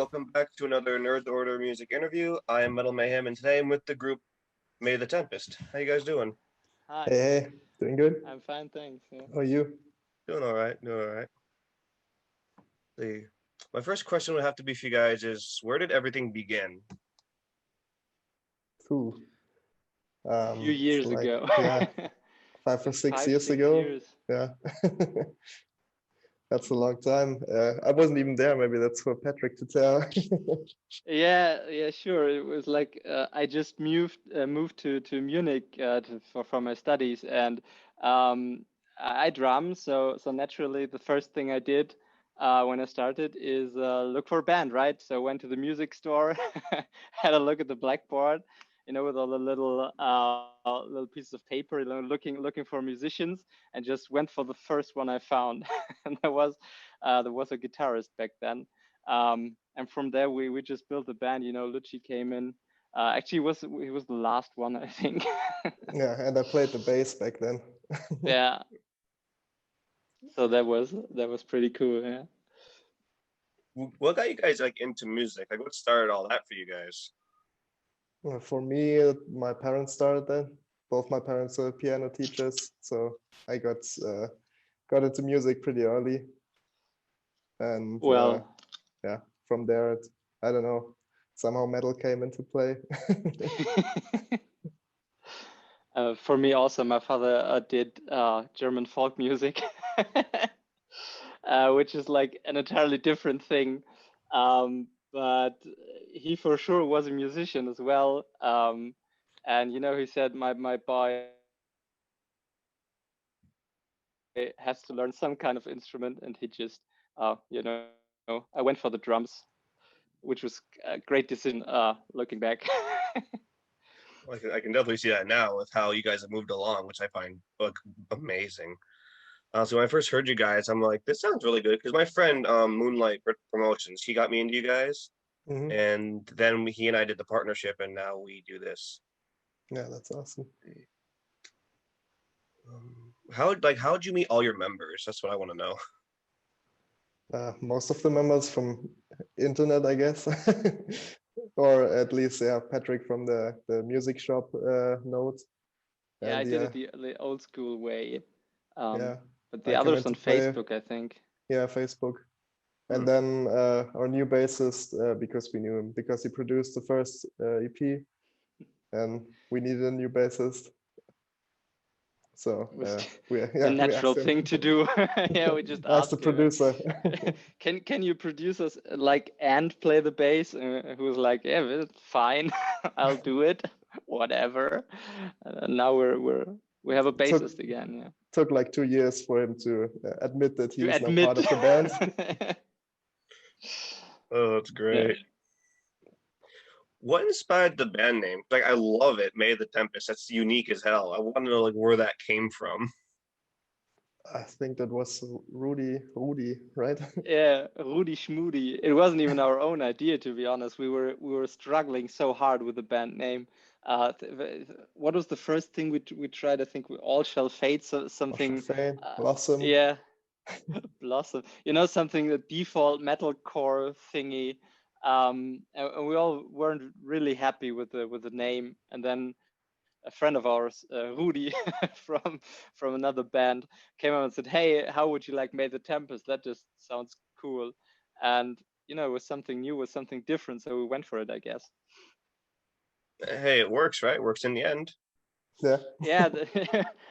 welcome back to another Nerd Order music interview. I am Metal Mayhem, and today I'm with the group May the Tempest. How you guys doing? Hi, Hey, hey, doing good? I'm fine, thanks. Yeah. How are you? Doing all right. Doing all right. The My first question would have to be for you guys is where did everything begin? Cool. A few It's years like, ago. yeah, 5 or Like 6 five, years six ago. years. Yeah, that's a long time. I wasn't even there. Maybe that's for Patrick to tell. Yeah, sure. It was like I just moved to Munich for my studies, and I drum. So naturally, the first thing I did when I started is look for a band, right? So I went to the music store, had a look at the blackboard, with all the little pieces of paper, looking for musicians, and just went for the first one I found. And there was a guitarist back then. And from there we just built the band. Lucci came in. Actually, he was the last one, I think. Yeah, and I played the bass back then. Yeah. So that was pretty cool. Yeah. What got you guys like into music? Like, what started all that for you guys? For me, my parents started that. Both my parents are piano teachers, so I got into music pretty early, and Well, yeah, from there, I don't know, somehow metal came into play. for me also, my father did German folk music, which is like an entirely different thing. But he for sure was a musician as well. And he said my boy has to learn some kind of instrument, and he just, I went for the drums, which was a great decision. Looking back. Like, I can definitely see that now with how you guys have moved along, which I find like amazing. So when I first heard you guys, I'm like, this sounds really good because my friend Moonlight Promotions, he got me into you guys, Hmm. and then he and I did the partnership, and now we do this. Yeah, that's awesome. How'd you meet all your members? That's what I want to know. Most of the members from internet, I guess, or at least yeah, Patrick from the music shop note, Yeah, I and did yeah, it the old school way. yeah, But the I came others on into play, Facebook, I think. yeah, Facebook, and Hmm. then our new bassist because we knew him because he produced the first EP, and we needed a new bassist, so It was we the yeah we natural asked him, thing to do. Yeah, we just asked the asked him, producer. can you produce us like and play the bass? Who was like, yeah, well, fine, I'll do it, whatever. And now we have a took bassist again. Yeah, took like 2 years for him to admit that he to is now part admit. of the band. Oh, that's Yeah. great. What inspired the band name? Like, I love it, May the Tempest. That's unique as hell. I want to know like where that came from. I think that was Rudy, right? Yeah, Rudi Schmoody. It wasn't even our own idea, to be honest. We were struggling so hard with the band name. What was the first thing we tried? I think we all shall fade. So Or something. Shafane, Blossom. Yeah, Blossom. Something, the default metalcore thingy. And we all weren't really happy with the name. And then a friend of ours, Rudi, from another band, came out and said, "Hey, how would you like May the Tempest? That just sounds cool." And it was something new, was something different, so we went for it, I guess. Hey, it works, right? It works in the end. Yeah. Yeah,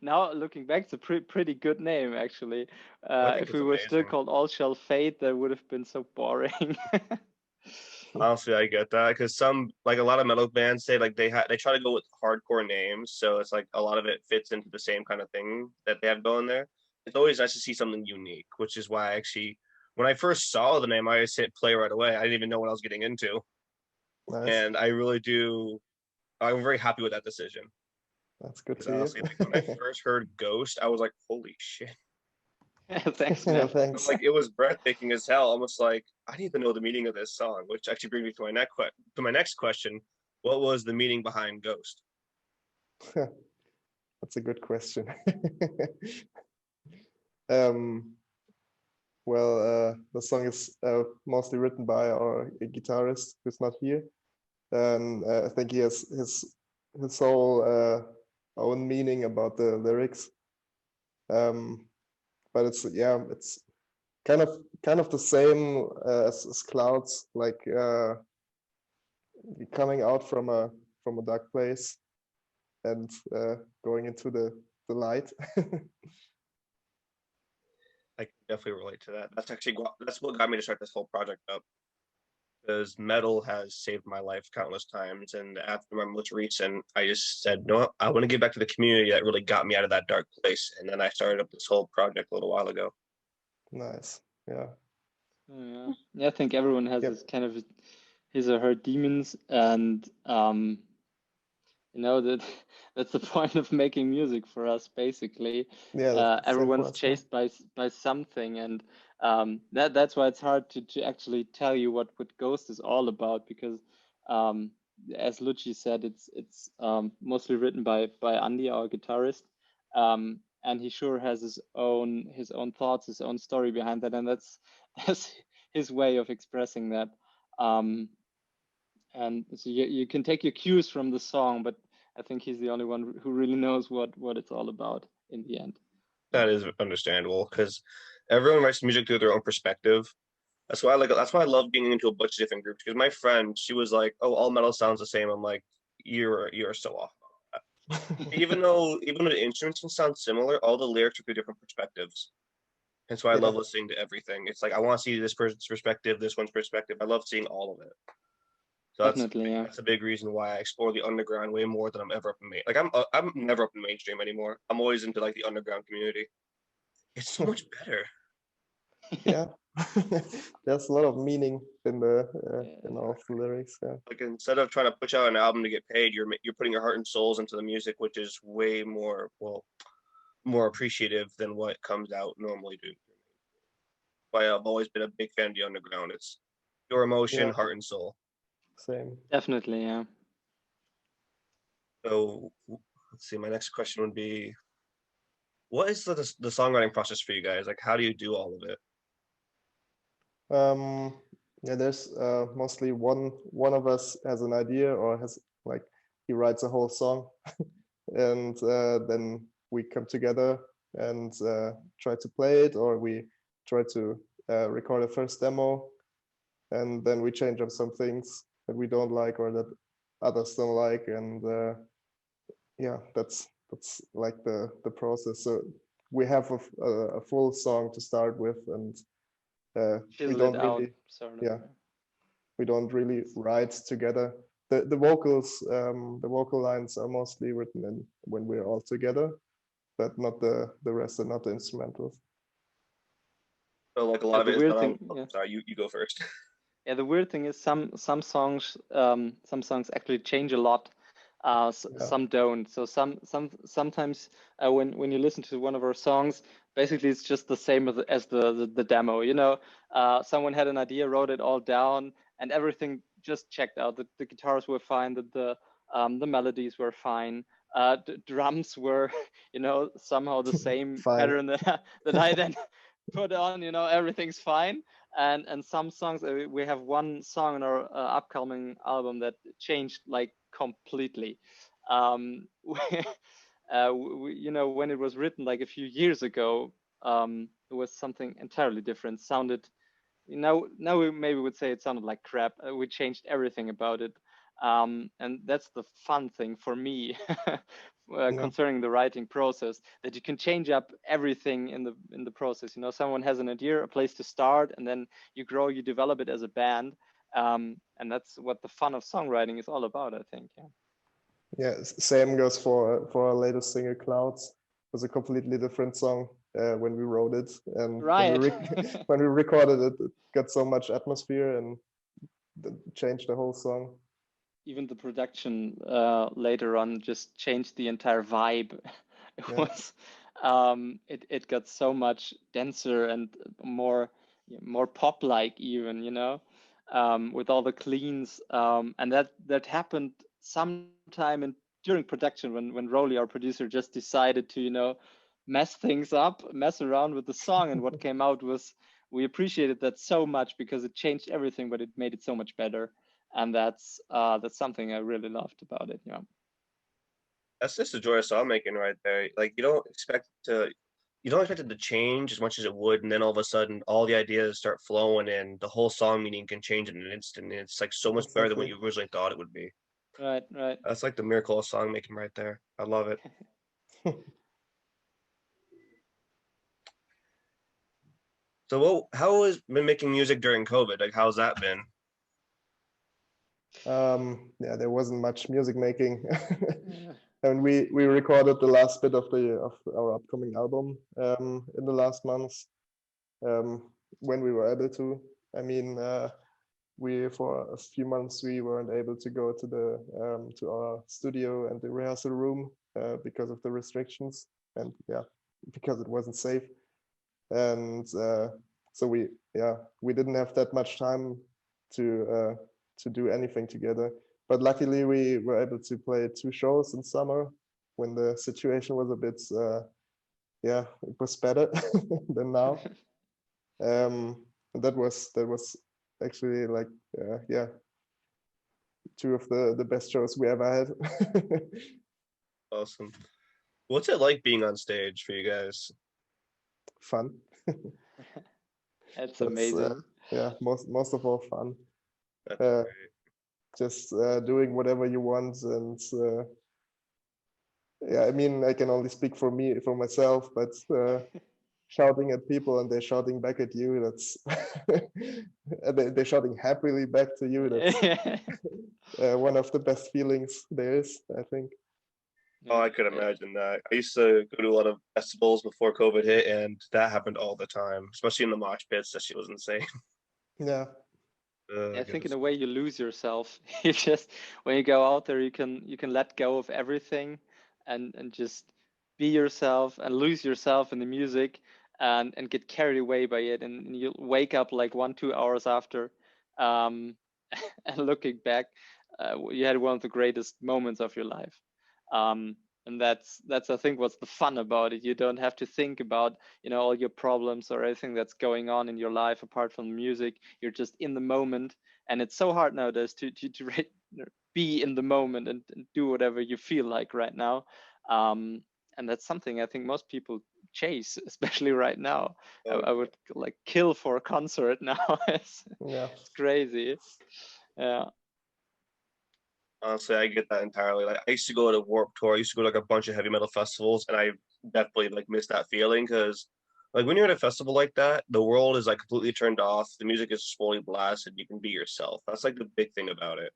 now looking back, it's a pretty good name, actually. I think If it's we were still amazing. called All Shall Fade, that would have been so boring. Honestly, I get that because some like a lot of metal bands say like they try to go with hardcore names, so it's like a lot of it fits into the same kind of thing that they have going there. It's always nice to see something unique, which is why I actually when I first saw the name, I just hit play right away. I didn't even know what I was getting into, Nice. and I really do. I'm very happy with that decision That's good because to hear. honestly, like when I first heard Ghost, I was like, "Holy shit!" Thanks, Yeah, man. thanks. Like it was breathtaking as hell. Almost like I need to know the meaning of this song, which actually brings me to my next question. What was the meaning behind Ghost? That's a good question. um, well, the song is mostly written by our guitarist who's not here, and I think he has his whole own meaning about the lyrics. But it's kind of the same as Clouds, like coming out from a dark place and going into the light. I can definitely relate to that. That's what got me to start this whole project up. Because metal has saved my life countless times, and after my most recent, I just said, no, I want to get back to the community that really got me out of that dark place, and then I started up this whole project a little while ago. Nice. Yeah. Yeah, yeah. I think everyone has Yep. this kind of his or her demons, and you know that that's the point of making music for us, basically. Yeah, that's the same for Everyone's us, yeah. chased by something, and that's why it's hard to actually tell you what Ghost is all about, because as Lucci said, it's mostly written by Andy, our guitarist, and he sure has his own thoughts, his own story behind that, and that's his way of expressing that. And so you can take your cues from the song, but I think he's the only one who really knows what it's all about in the end. That is understandable, because everyone writes music through their own perspective. That's why I love getting into a bunch of different groups. Because my friend, she was like, "Oh, all metal sounds the same." I'm like, "You're so off." Even though the instruments can sound similar, all the lyrics are through different perspectives. And so I Yeah. love listening to everything. It's like I want to see this person's perspective, this one's perspective. I love seeing all of it. So Definitely, yeah. that's a big reason why I explore the underground way more than I'm ever up in main. Like I'm never up in mainstream anymore. I'm always into like the underground community. It's so much better. Yeah. There's a lot of meaning in all of the lyrics. Yeah. Like instead of trying to push out an album to get paid, you're putting your heart and souls into the music, which is way more more appreciative than what comes out normally. Why I've always been a big fan of the underground. It's your emotion, Yeah. heart, and soul. Same. Definitely, yeah. So let's see. My next question would be, what is the songwriting process for you guys? Like, how do you do all of it? Yeah, there's mostly one of us has an idea, or has, like, he writes a whole song, and then we come together and try to play it, or we try to record a first demo, and then we change up some things that we don't like or that others don't like, and yeah, that's like the process. So we have a full song to start with, and we Chisel it don't out, really, sort of. yeah, we don't really write together. The vocals, the vocal lines are mostly written in when we're all together, but not the rest, and not the instrumentals. So like a lot of The it is weird done on. thing, yeah. Sorry, you go first. Yeah, the weird thing is some songs actually change a lot. Yeah. Some don't. So sometimes when you listen to one of our songs, basically it's just the same as the demo. You know, someone had an idea, wrote it all down, and everything just checked out. The guitars were fine. The melodies were fine. The drums were, you know, somehow the same Fine. pattern that I then put on. You know, everything's fine. And some songs, we have one song on our upcoming album that changed like completely. You know, when it was written like a few years ago, it was something entirely different. Sounded, you know, now we maybe would say it sounded like crap. We changed everything about it, and that's the fun thing for me. Concerning the writing process, that you can change up everything in the process. You know, someone has an idea, a place to start, and then you grow, you develop it as a band, and that's what the fun of songwriting is all about, I think. Yeah, same goes for our latest single, Clouds. It was a completely different song when we wrote it, and Right. when we recorded it, it got so much atmosphere and changed the whole song. Even the production later on just changed the entire vibe. It was it got so much denser and more pop-like, even, you know, with all the cleans, and that happened sometime during production, when Rolly, our producer, just decided to, you know, mess things up, mess around with the song, and what came out was we appreciated that so much because it changed everything, but it made it so much better. And that's something I really loved about it. Yeah. That's just the joy of song making right there. Like you don't expect it to change as much as it would, and then all of a sudden all the ideas start flowing and the whole song meaning can change in an instant. And it's like so much better than what Exactly. you originally thought it would be. Right, right. That's like the miracle of song making right there. I love it. So how has been making music during COVID? Like how's that been? Yeah, there wasn't much music making. Yeah. And we recorded the last bit of our upcoming album in the last months, when we were able to. I mean, we for a few months we weren't able to go to the to our studio and the rehearsal room because of the restrictions, and yeah, because it wasn't safe. And so we didn't have that much time to do anything together. But luckily, we were able to play 2 shows in summer when the situation was a bit it was better than now. And that was actually like yeah, 2 of the best shows we ever had. Awesome. What's it like being on stage for you guys? Fun. That's That's amazing. yeah, most of all fun. That's Uh, great. just doing whatever you want, and yeah, I mean, I can only speak for myself, but shouting at people and they're shouting back at you, that's and they're shouting happily back to you, that's one of the best feelings there is, I think. Oh, I could imagine that. I used to go to a lot of festivals before COVID hit, and that happened all the time, especially in the mosh pits. That shit was insane. Yeah, I think in Goodness. a way you lose yourself. You just when you go out there, you can let go of everything and just be yourself and lose yourself in the music and get carried away by it. And you wake up like 1, 2 hours after, um, and looking back, you had one of the greatest moments of your life. Um, and that's I think what's the fun about it. You don't have to think about all your problems or anything that's going on in your life apart from the music. You're just in the moment, and it's so hard nowadays to be in the moment and do whatever you feel like right now. And that's something I think most people chase, especially right now. Oh, I would like kill for a concert now. yeah, It's crazy. Yeah. honestly, I get that entirely. Like, I used to go to Warp Tour. I used to go to like a bunch of heavy metal festivals, and I definitely like miss that feeling because, like, when you're at a festival like that, the world is like completely turned off. The music is fully blasted. You can be yourself. That's like the big thing about it.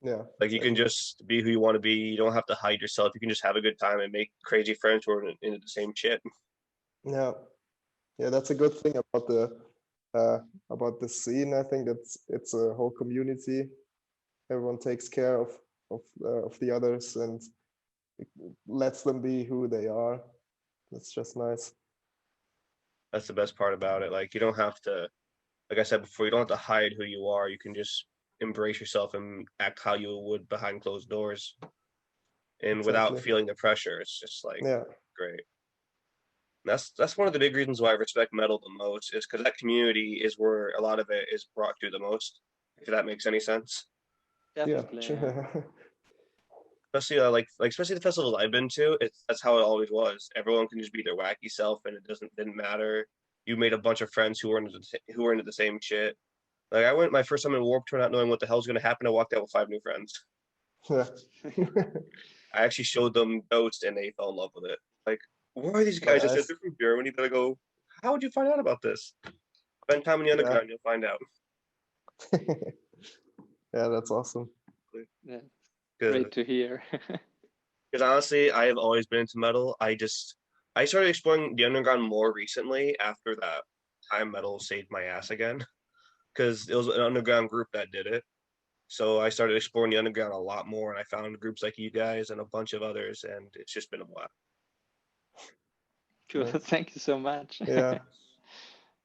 yeah, Like, you can exactly. just be who you want to be. You don't have to hide yourself. You can just have a good time and make crazy friends who are into the same shit. Yeah, yeah, that's a good thing uh, about the scene. I think it's a whole community. Everyone takes care of the others and lets them be who they are. That's just nice. That's the best part about it. Like, you don't have to, like I said before, you don't have to hide who you are. You can just embrace yourself and act how you would behind closed doors and without Exactly. feeling the pressure. It's just like Yeah, great. That's one of the big reasons why I respect metal the most is because that community is where a lot of it is brought to the most. If that makes any sense. yeah, Definitely. Yeah. Especially especially the festivals I've been to, that's how it always was. Everyone can just be their wacky self, and it didn't matter. You made a bunch of friends who were into the same shit. Like I went my first time in Warped Tour, not knowing what the hell's going to happen. I walked out with 5 new friends. yeah, I actually showed them Ghost, and they fell in love with it. Like, who are these oh, guys? I said nice. they're from Germany. But I go, how would you find out about this? Spend time in the Yeah, underground, you'll find out. yeah, that's awesome. Yeah. Because Great to hear. honestly, I have always been into metal. I started exploring the underground more recently after that time metal saved my ass again. Because it was an underground group that did it. So I started exploring the underground a lot more, and I found groups like you guys and a bunch of others, and it's just been a blast. Cool. Nice. Thank you so much. Yeah,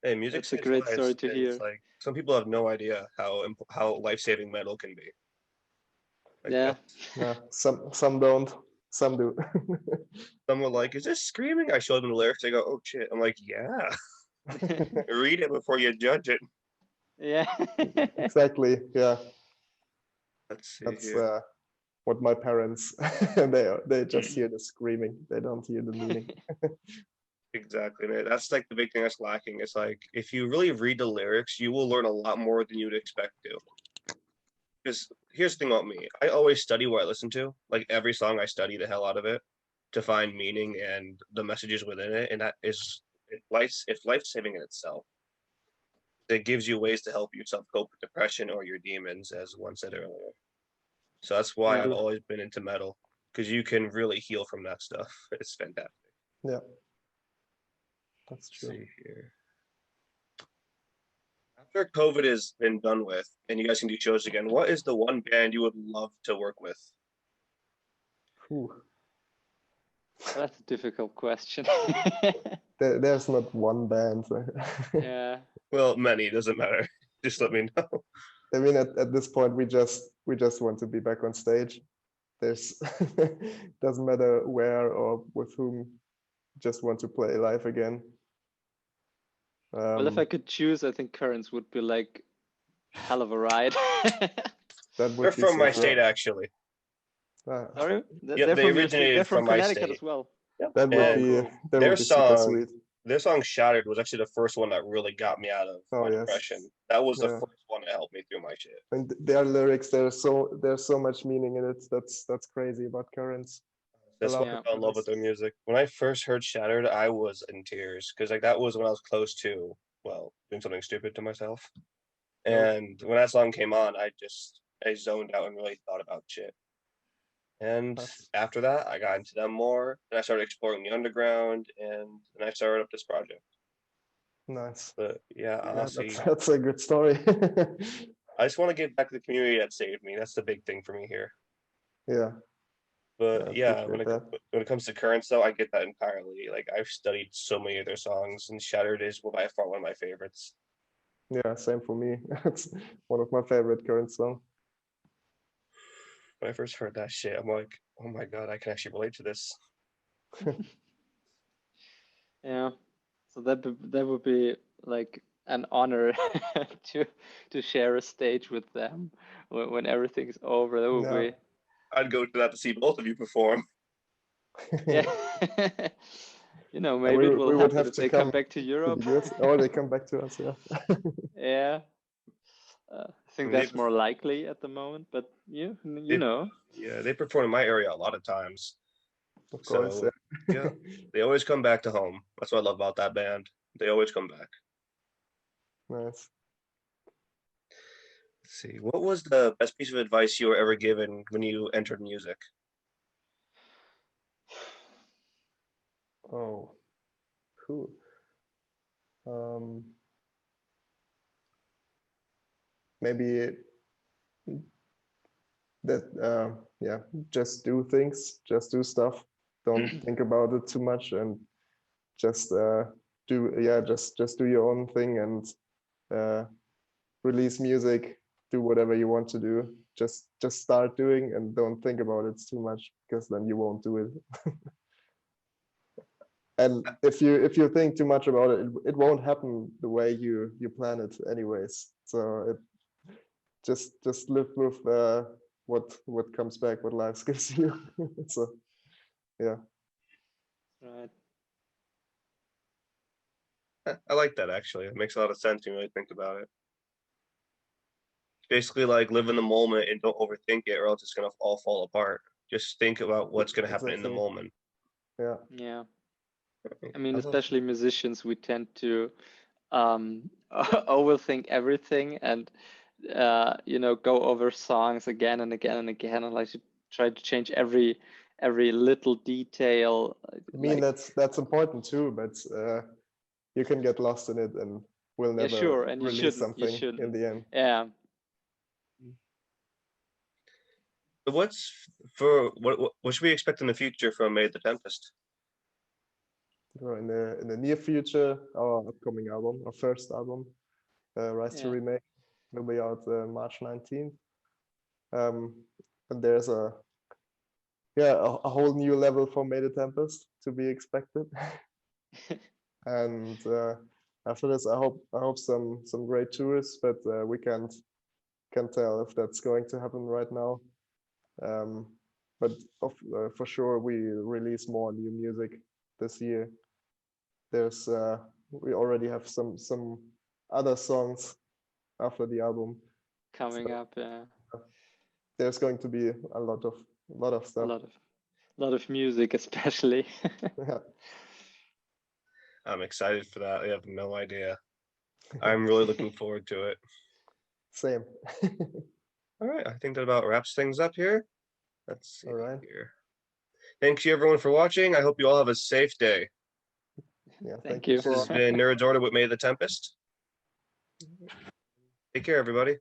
Hey, music That's a saves great story lives, to and it's hear. like some people have no idea how life saving metal can be. Like Yeah. that, yeah. Some don't, some do. someone like, is this screaming? I showed them the lyrics. They go, oh shit. I'm like, yeah. Read it before you judge it. Yeah. Exactly. Yeah, Let's see that's here. what my parents they just hear the screaming. They don't hear the meaning. Exactly, man. That's like the big thing that's lacking. It's like if you really read the lyrics, you will learn a lot more than you'd expect to. Because here's the thing about me. I always study what I listen to. Like every song I study the hell out of it to find meaning and the messages within it. And that is it's life saving in itself. It gives you ways to help yourself cope with depression or your demons, as one said earlier. So that's why Yeah. I've always been into metal. Because you can really heal from that stuff. It's fantastic. Yeah, that's Let's true. see here. After COVID has been done with and you guys can do shows again, what is the one band you would love to work with? Whew. That's a difficult question. There's not one band. Yeah. Well, many, doesn't matter. Just let me know. I mean, at this point, we just want to be back on stage. There's doesn't matter where or with whom. Just want to play live again. Well, if I could choose, I think Currents would be like a hell of a ride. That They're would be from my sick. state, actually. Sorry? Yep, They're they from your state. They're originated from from my Connecticut state. as well. Yep. That would Oh, And be cool. that would be super sweet. their song "Shattered" was actually the first one that really got me out of Oh my yes, depression. That was the yeah. first one that helped me through my shit. And their lyrics, there's so much meaning in it. That's crazy about Currents. I That's love why Yeah. I fell in love with their music. When I first heard "Shattered," I was in tears because like that was when I was close to doing something stupid to myself. And when that song came on, I zoned out and really thought about shit. And That's after that, I got into them more, and I started exploring the underground, and then I started up this project. nice. But yeah, Yeah, honestly, that's a good story. I just want to give back to the community that saved me. That's the big thing for me here. Yeah, I But yeah, appreciate that. when it comes to Currents, though, I get that entirely. Like I've studied so many of their songs, and "Shattered" is by far one of my favorites. Yeah, same for me. It's one of my favorite Current songs. When I first heard that shit, I'm like, oh my god, I can actually relate to this. Yeah. So that would be like an honor to share a stage with them when everything's over. That would Yeah. be I'd go to that to see both of you perform. yeah. You know, Yeah, maybe it will we would happen have if to they come come back to to Europe. the US, or they come back to us. Yeah. Yeah. I think And they that's more likely at the moment, but you they know. yeah, they perform in my area a lot of times. Of course. So yeah, they always come back to home. That's what I love about that band. They always come back. Nice. Let's see, what was the best piece of advice you were ever given when you entered music? Oh, cool. Um, maybe that yeah, just do things, just do stuff. Don't think about it too much, and just just do your own thing and uh, release music. Do whatever you want to do. Just start doing and don't think about it too much, because then you won't do it. And if you think too much about it, it won't happen the way you plan it anyways. So it just live with what comes back, what life gives you. So yeah. Right. I like that actually. It makes a lot of sense when you really think about it. Basically, like live in the moment and don't overthink it, or else it's gonna all fall apart. Just think about what's gonna happen in the Exactly. moment. Yeah. Yeah. I mean, I love especially musicians, we tend to overthink everything and you know, go over songs again and again and again, and like to try to change every little detail. I mean, Like, that's important too, but you can get lost in it and will yeah, never sure, and you release shouldn't. You something in shouldn't. the end. Yeah. So what should we expect in the future from May the Tempest? So in the near future, our upcoming album, our first album, Rise to Yeah. Remake, will be out March 19th. And there's a whole new level for May the Tempest to be expected. And after this, I hope some great tours, but we can't tell if that's going to happen right now. But for sure, we release more new music this year. There's we already have some other songs after the album coming up. Yeah, there's going to be a lot of a stuff. lot of music, especially. Yeah. I'm excited for that. I have no idea. I'm really looking forward to it. Same. All right, I think that about wraps things up here. Let's see All right. here. Thank you everyone for watching. I hope you all have a safe day. Yeah, Thank you. This has been Nerds Order with May the Tempest. Take care, everybody.